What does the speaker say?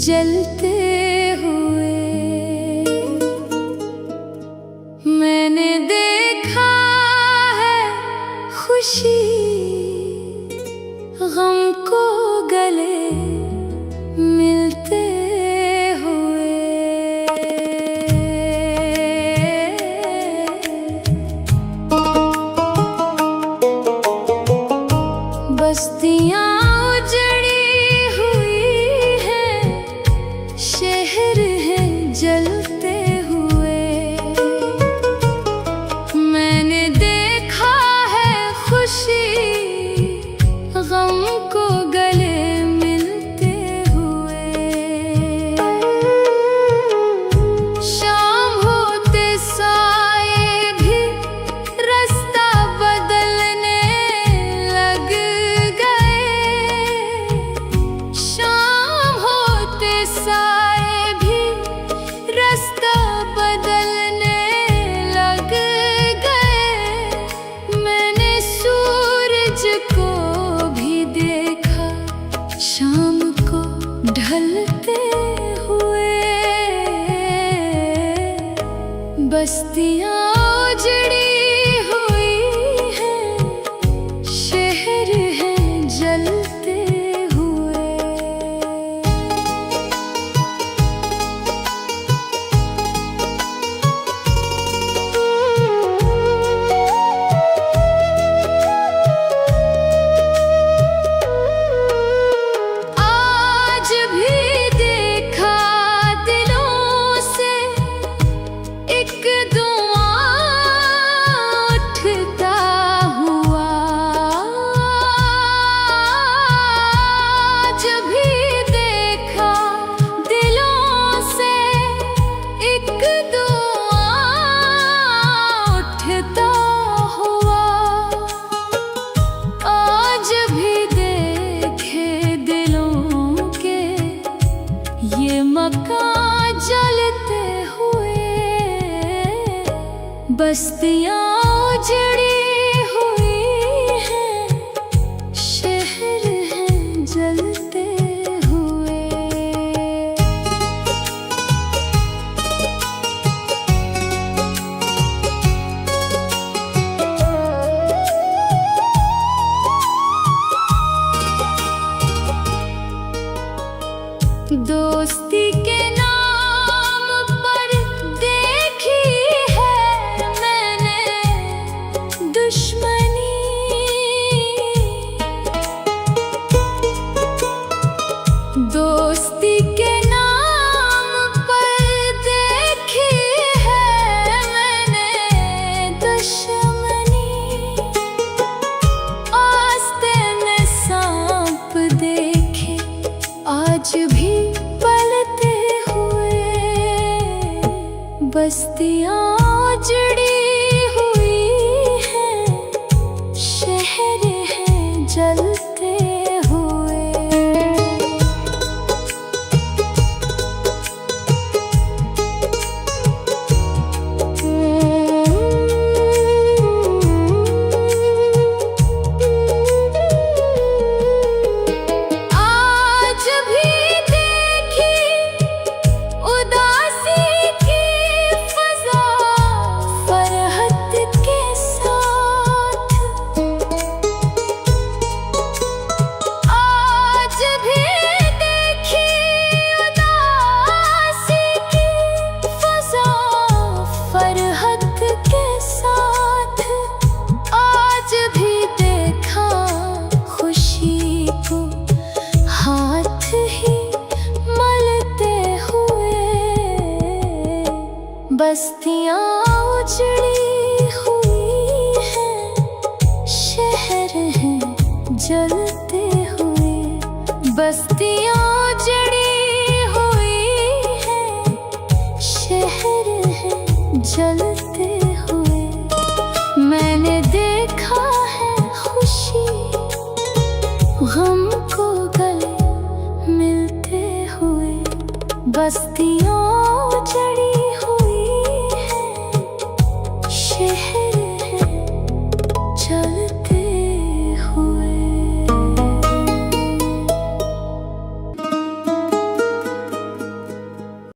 जलते हुए। मैंने देखा है खुशी गम को गले मिलते हुए। बस्तियां उजड़ी हुई हैं, शहर हैं जलते हुए। मैंने देखा है खुशी गम को गले मिलते हुए। शाम होते साए भी रास्ता बदलने लग गए। शाम होते साए भी रास्ता बदलने लग गए। मैंने सूरज को भी देखा शाम को ढलते हुए। बस्तियां उजड़ी हुई हैं, शहर हैं जलते हुए। आज भी देखा दिलों से एक धुआं उठता हुआ। आज भी देखा दिलों से एक धुआं उठता हुआ। आज भी देखे दिलों के ये मकान जलते हुए। बस्तियां उजड़ी हुई हैं, शहर हैं जलते हुए। दोस्ती के नाम पर देखी है मैंने दुश्मनी। दोस्ती के नाम पर देखी है मैंने दुश्मनी। आस्ते में सांप देखे आज भी पलते हुए। बस्तियां उजड़ी हुई हैं, शहर हैं जलते हुए। आज भी देखी उदासी की फज़ा फरहत के साथ। आज भी देखी उदासी की फज़ा फरहत के साथ। आज भी देखा खुशी को हाथ ही मलते हुए। बस्तियां उजड़ी हुई हैं, शहर हैं जलते हुए। बस्तियां उजड़ी हुई हैं, शहर हैं जलते हुए। मैंने देखा है खुशी गम को गले मिलते हुए। बस्तियों